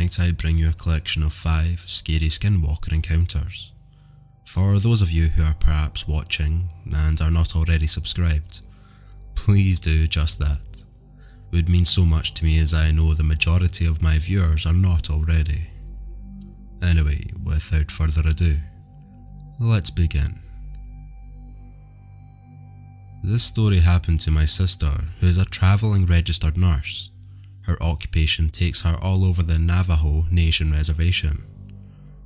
Tonight I bring you a collection of 5 Scary Skinwalker Encounters. For those of you who are perhaps watching and are not already subscribed, please do just that. It would mean so much to me as I know the majority of my viewers are not already. Anyway, without further ado, let's begin. This story happened to my sister, who is a travelling registered nurse. Her occupation takes her all over the Navajo Nation Reservation.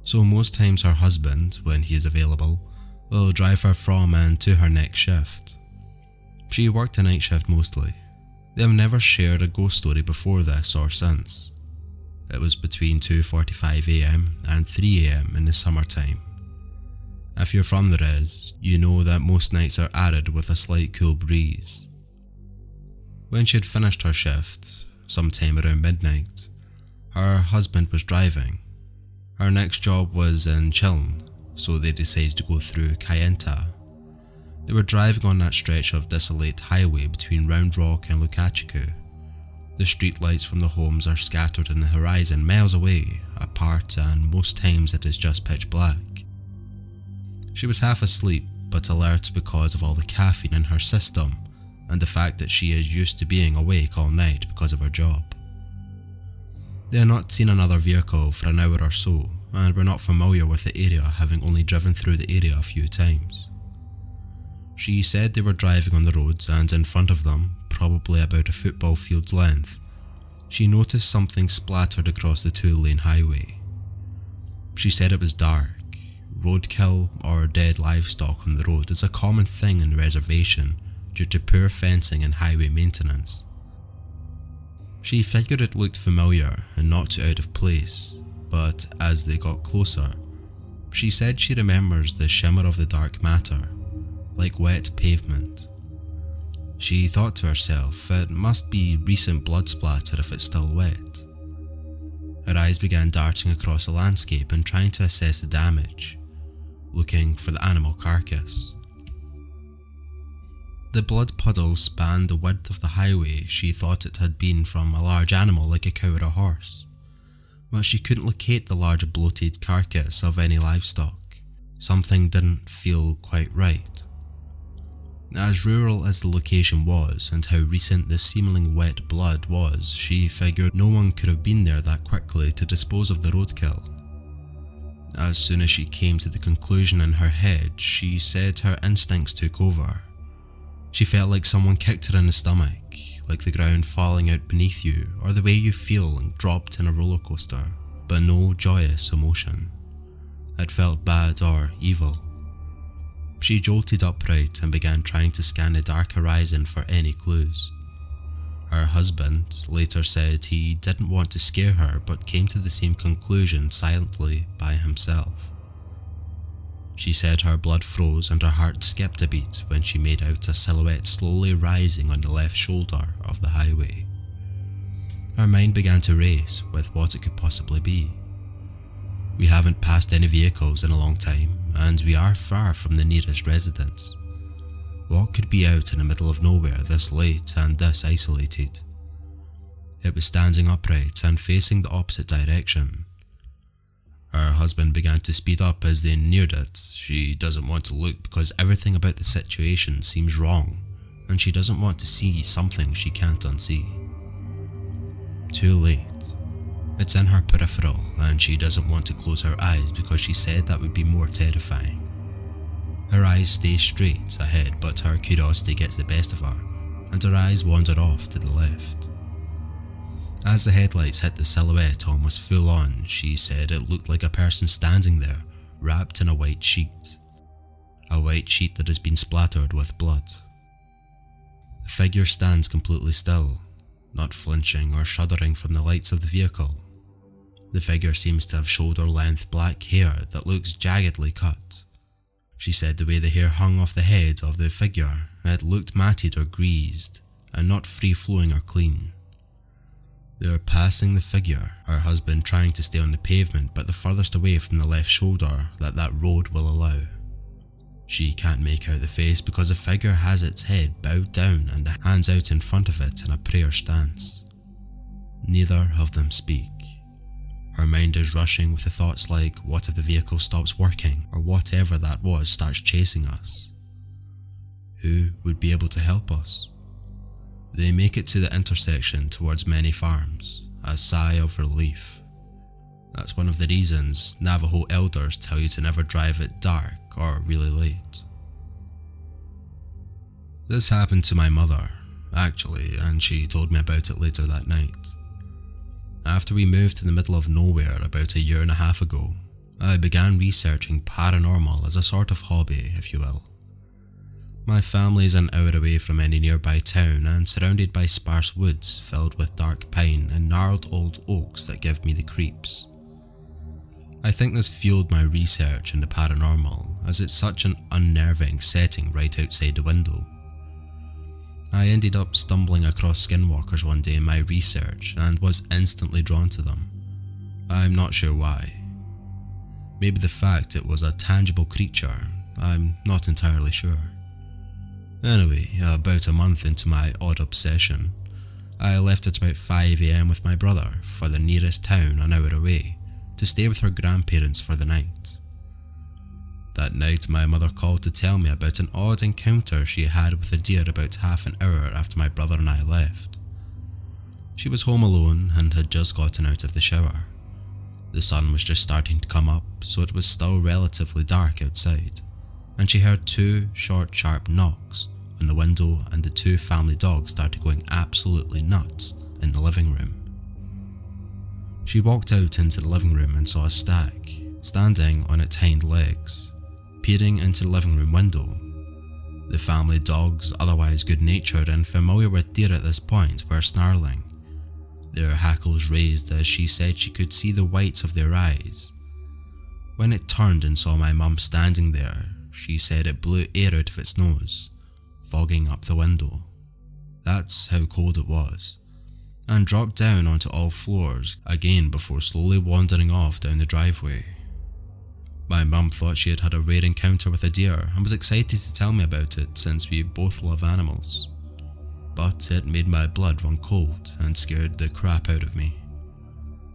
So most times her husband, when he is available, will drive her from and to her next shift. She worked a night shift mostly. They have never shared a ghost story before this or since. It was between 2:45 AM and 3 AM in the summertime. If you're from the res, you know that most nights are arid with a slight cool breeze. When she had finished her shift, sometime around midnight, her husband was driving. Her next job was in Chiln, so they decided to go through Kayenta. They were driving on that stretch of desolate highway between Round Rock and Lukachiku. The streetlights from the homes are scattered in the horizon miles away, apart, and most times it is just pitch black. She was half asleep, but alert because of all the caffeine in her system and the fact that she is used to being awake all night because of her job. They had not seen another vehicle for an hour or so, and were not familiar with the area, having only driven through the area a few times. She said they were driving on the roads, and in front of them, probably about a football field's length, she noticed something splattered across the 2-lane highway. She said it was dark. Roadkill or dead livestock on the road is a common thing in the reservation due to poor fencing and highway maintenance. She figured it looked familiar and not too out of place, but as they got closer, she said she remembers the shimmer of the dark matter, like wet pavement. She thought to herself, it must be recent blood splatter if it's still wet. Her eyes began darting across the landscape and trying to assess the damage, looking for the animal carcass. The blood puddle spanned the width of the highway. She thought it had been from a large animal like a cow or a horse, but she couldn't locate the large bloated carcass of any livestock. Something didn't feel quite right. As rural as the location was and how recent the seemingly wet blood was, she figured no one could have been there that quickly to dispose of the roadkill. As soon as she came to the conclusion in her head, she said her instincts took over. She felt like someone kicked her in the stomach, like the ground falling out beneath you, or the way you feel dropped in a roller coaster, but no joyous emotion. It felt bad or evil. She jolted upright and began trying to scan the dark horizon for any clues. Her husband later said he didn't want to scare her but came to the same conclusion silently by himself. She said her blood froze and her heart skipped a beat when she made out a silhouette slowly rising on the left shoulder of the highway. Her mind began to race with what it could possibly be. We haven't passed any vehicles in a long time, and we are far from the nearest residence. What could be out in the middle of nowhere this late and this isolated? It was standing upright and facing the opposite direction. Her husband began to speed up as they neared it. She doesn't want to look because everything about the situation seems wrong, and she doesn't want to see something she can't unsee. Too late. It's in her peripheral, and she doesn't want to close her eyes because she said that would be more terrifying. Her eyes stay straight ahead, but her curiosity gets the best of her, and her eyes wander off to the left. As the headlights hit the silhouette almost full on, she said it looked like a person standing there, wrapped in a white sheet. A white sheet that has been splattered with blood. The figure stands completely still, not flinching or shuddering from the lights of the vehicle. The figure seems to have shoulder-length black hair that looks jaggedly cut. She said the way the hair hung off the head of the figure, it looked matted or greased, and not free-flowing or clean. They are passing the figure, her husband trying to stay on the pavement but the furthest away from the left shoulder that road will allow. She can't make out the face because the figure has its head bowed down and the hands out in front of it in a prayer stance. Neither of them speak. Her mind is rushing with the thoughts like, what if the vehicle stops working, or whatever that was starts chasing us? Who would be able to help us? They make it to the intersection towards many farms, a sigh of relief. That's one of the reasons Navajo elders tell you to never drive at dark or really late. This happened to my mother, actually, and she told me about it later that night. After we moved to the middle of nowhere about a year and a half ago, I began researching paranormal as a sort of hobby, if you will. My family is an hour away from any nearby town and surrounded by sparse woods filled with dark pine and gnarled old oaks that give me the creeps. I think this fueled my research into paranormal, as it's such an unnerving setting right outside the window. I ended up stumbling across skinwalkers one day in my research and was instantly drawn to them. I'm not sure why. Maybe the fact it was a tangible creature, I'm not entirely sure. Anyway, about a month into my odd obsession, I left at about 5 AM with my brother for the nearest town an hour away to stay with her grandparents for the night. That night my mother called to tell me about an odd encounter she had with a deer about half an hour after my brother and I left. She was home alone and had just gotten out of the shower. The sun was just starting to come up, so it was still relatively dark outside, and she heard 2 short sharp knocks on the window and the 2 family dogs started going absolutely nuts in the living room. She walked out into the living room and saw a stag, standing on its hind legs, peering into the living room window. The family dogs, otherwise good-natured and familiar with deer at this point, were snarling, their hackles raised as she said she could see the whites of their eyes. When it turned and saw my mum standing there, she said it blew air out of its nose, fogging up the window. That's how cold it was, and dropped down onto all floors again before slowly wandering off down the driveway. My mum thought she had had a rare encounter with a deer and was excited to tell me about it since we both love animals. But it made my blood run cold and scared the crap out of me.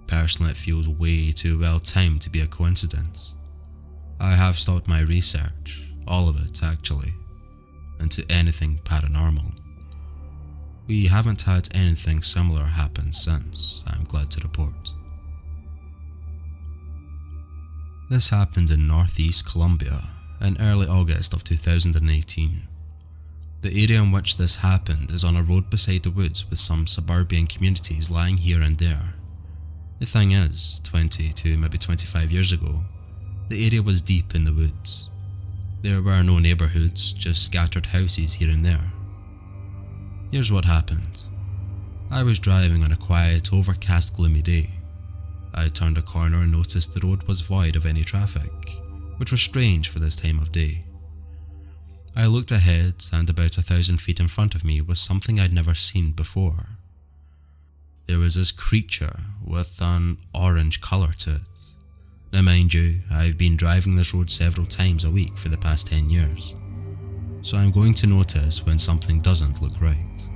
Personally, it feels way too well timed to be a coincidence. I have stopped my research, all of it actually, into anything paranormal. We haven't had anything similar happen since, I'm glad to report. This happened in northeast Colombia in early August of 2018. The area in which this happened is on a road beside the woods with some suburban communities lying here and there. The thing is, 20 to maybe 25 years ago, the area was deep in the woods. There were no neighbourhoods, just scattered houses here and there. Here's what happened. I was driving on a quiet, overcast, gloomy day. I turned a corner and noticed the road was void of any traffic, which was strange for this time of day. I looked ahead and about 1,000 feet in front of me was something I'd never seen before. There was this creature with an orange colour to it. Now mind you, I've been driving this road several times a week for the past 10 years, so I'm going to notice when something doesn't look right.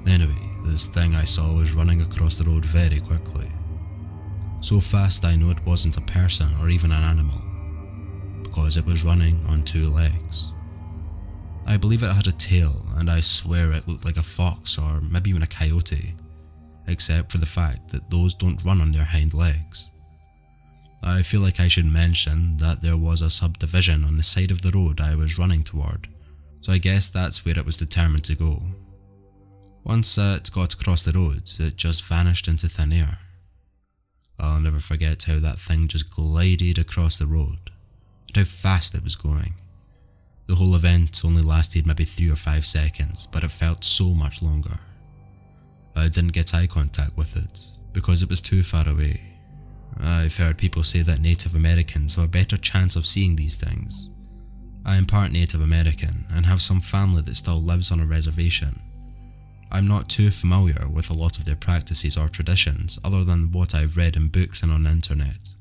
Anyway, this thing I saw was running across the road very quickly. So fast I know it wasn't a person or even an animal, because it was running on 2 legs. I believe it had a tail, and I swear it looked like a fox or maybe even a coyote, except for the fact that those don't run on their hind legs. I feel like I should mention that there was a subdivision on the side of the road I was running toward, so I guess that's where it was determined to go. Once it got across the road, it just vanished into thin air. I'll never forget how that thing just glided across the road, and how fast it was going. The whole event only lasted maybe 3 or 5 seconds, but it felt so much longer. I didn't get eye contact with it, because it was too far away. I've heard people say that Native Americans have a better chance of seeing these things. I am part Native American and have some family that still lives on a reservation. I'm not too familiar with a lot of their practices or traditions other than what I've read in books and on the internet.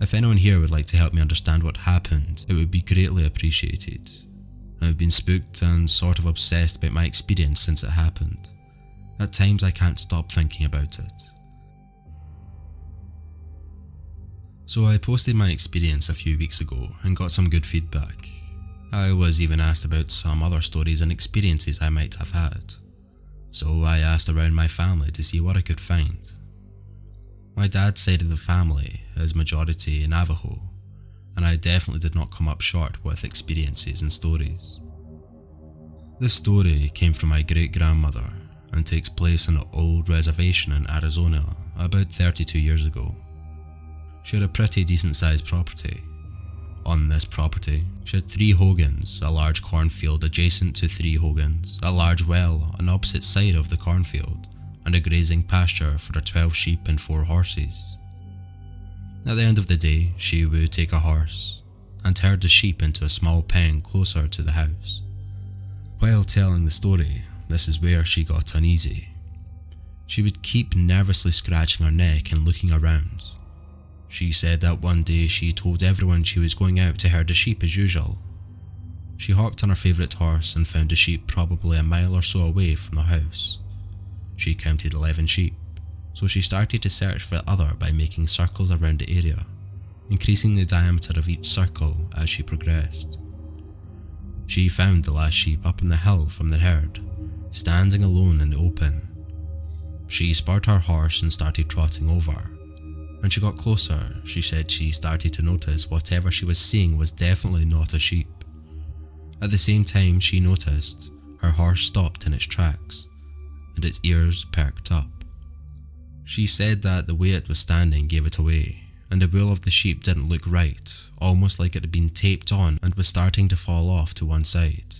If anyone here would like to help me understand what happened, it would be greatly appreciated. I've been spooked and sort of obsessed about my experience since it happened. At times I can't stop thinking about it. So I posted my experience a few weeks ago and got some good feedback. I was even asked about some other stories and experiences I might have had. So I asked around my family to see what I could find. My dad's side of the family is majority Navajo, and I definitely did not come up short with experiences and stories. This story came from my great-grandmother and takes place on an old reservation in Arizona about 32 years ago. She had a pretty decent sized property. On this property, she had 3 hogans, a large cornfield adjacent to 3 hogans, a large well on opposite side of the cornfield, and a grazing pasture for her 12 sheep and 4 horses. At the end of the day, she would take a horse and herd the sheep into a small pen closer to the house. While telling the story, this is where she got uneasy. She would keep nervously scratching her neck and looking around. She said that one day she told everyone she was going out to herd the sheep as usual. She hopped on her favourite horse and found the sheep probably a mile or so away from the house. She counted 11 sheep, so she started to search for the other by making circles around the area, increasing the diameter of each circle as she progressed. She found the last sheep up on the hill from the herd, standing alone in the open. She spurred her horse and started trotting over. When she got closer, she said she started to notice whatever she was seeing was definitely not a sheep. At the same time, she noticed her horse stopped in its tracks and its ears perked up. She said that the way it was standing gave it away, and the wool of the sheep didn't look right, almost like it had been taped on and was starting to fall off to one side.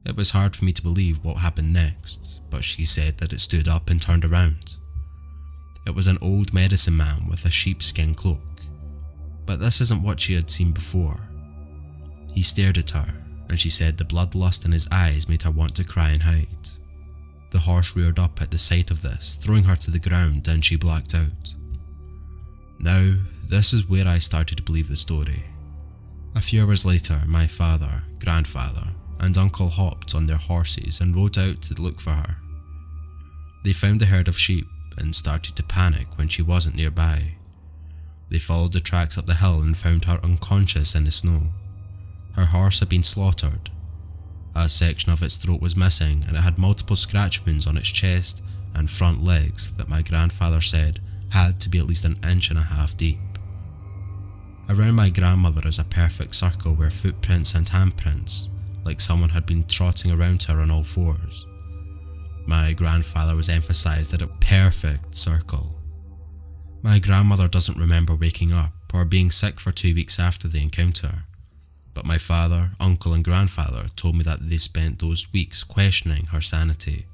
It was hard for me to believe what happened next, but she said that it stood up and turned around. It was an old medicine man with a sheepskin cloak, but this isn't what she had seen before. He stared at her, and she said the bloodlust in his eyes made her want to cry and hide. The horse reared up at the sight of this, throwing her to the ground, and she blacked out. Now, this is where I started to believe the story. A few hours later, my father, grandfather, and uncle hopped on their horses and rode out to look for her. They found the herd of sheep and started to panic when she wasn't nearby. They followed the tracks up the hill and found her unconscious in the snow. Her horse had been slaughtered. A section of its throat was missing, and it had multiple scratch wounds on its chest and front legs that my grandfather said had to be at least 1.5 inches deep. Around my grandmother is a perfect circle where footprints and handprints, like someone had been trotting around her on all fours. My grandfather was emphasized that a perfect circle. My grandmother doesn't remember waking up or being sick for 2 weeks after the encounter, but my father, uncle and grandfather told me that they spent those weeks questioning her sanity,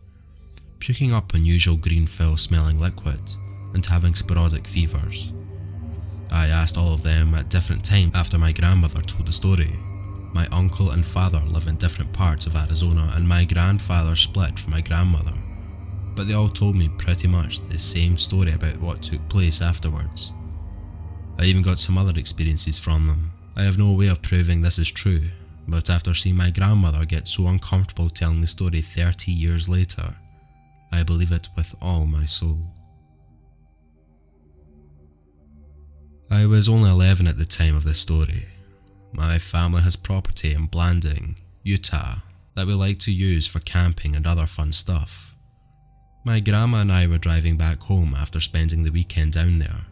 puking up unusual green foul smelling liquid and having sporadic fevers. I asked all of them at different times after my grandmother told the story. My uncle and father live in different parts of Arizona, and my grandfather split from my grandmother, but they all told me pretty much the same story about what took place afterwards. I even got some other experiences from them. I have no way of proving this is true, but after seeing my grandmother get so uncomfortable telling the story 30 years later, I believe it with all my soul. I was only 11 at the time of this story. My family has property in Blanding, Utah, that we like to use for camping and other fun stuff. My grandma and I were driving back home after spending the weekend down there.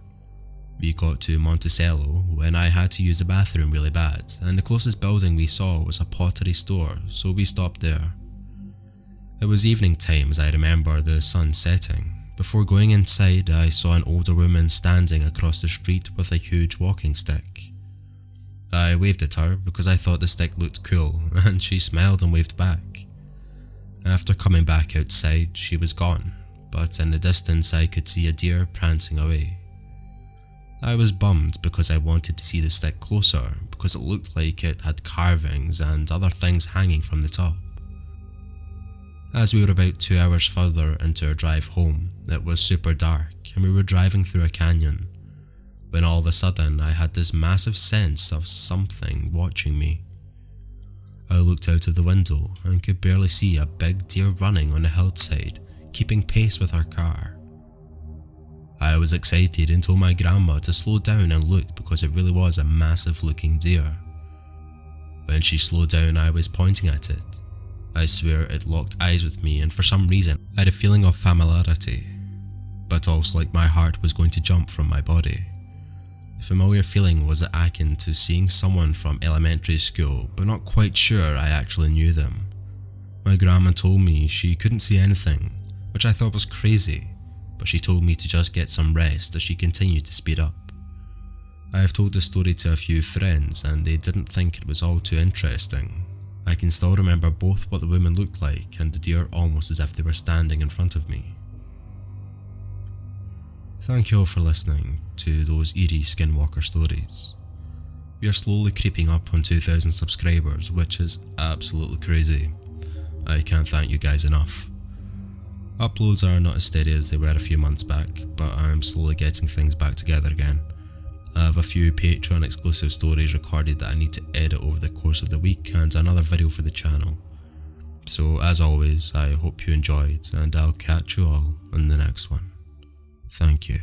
We got to Monticello when I had to use the bathroom really bad, and the closest building we saw was a pottery store, so we stopped there. It was evening time as I remember, the sun setting. Before going inside, I saw an older woman standing across the street with a huge walking stick. I waved at her because I thought the stick looked cool, and she smiled and waved back. After coming back outside, she was gone, but in the distance I could see a deer prancing away. I was bummed because I wanted to see the stick closer because it looked like it had carvings and other things hanging from the top. As we were about 2 hours further into our drive home, it was super dark and we were driving through a canyon, when all of a sudden I had this massive sense of something watching me. I looked out of the window and could barely see a big deer running on the hillside, keeping pace with our car. I was excited and told my grandma to slow down and look because it really was a massive looking deer. When she slowed down, I was pointing at it. I swear it locked eyes with me, and for some reason I had a feeling of familiarity, but also like my heart was going to jump from my body. The familiar feeling was akin to seeing someone from elementary school, but not quite sure I actually knew them. My grandma told me she couldn't see anything, which I thought was crazy, but she told me to just get some rest as she continued to speed up. I have told the story to a few friends and they didn't think it was all too interesting. I can still remember both what the woman looked like and the deer almost as if they were standing in front of me. Thank you all for listening to those eerie skinwalker stories. We are slowly creeping up on 2,000 subscribers, which is absolutely crazy. I can't thank you guys enough. Uploads are not as steady as they were a few months back, but I'm slowly getting things back together again. I have a few Patreon exclusive stories recorded that I need to edit over the course of the week and another video for the channel. So as always, I hope you enjoyed and I'll catch you all in the next one. Thank you.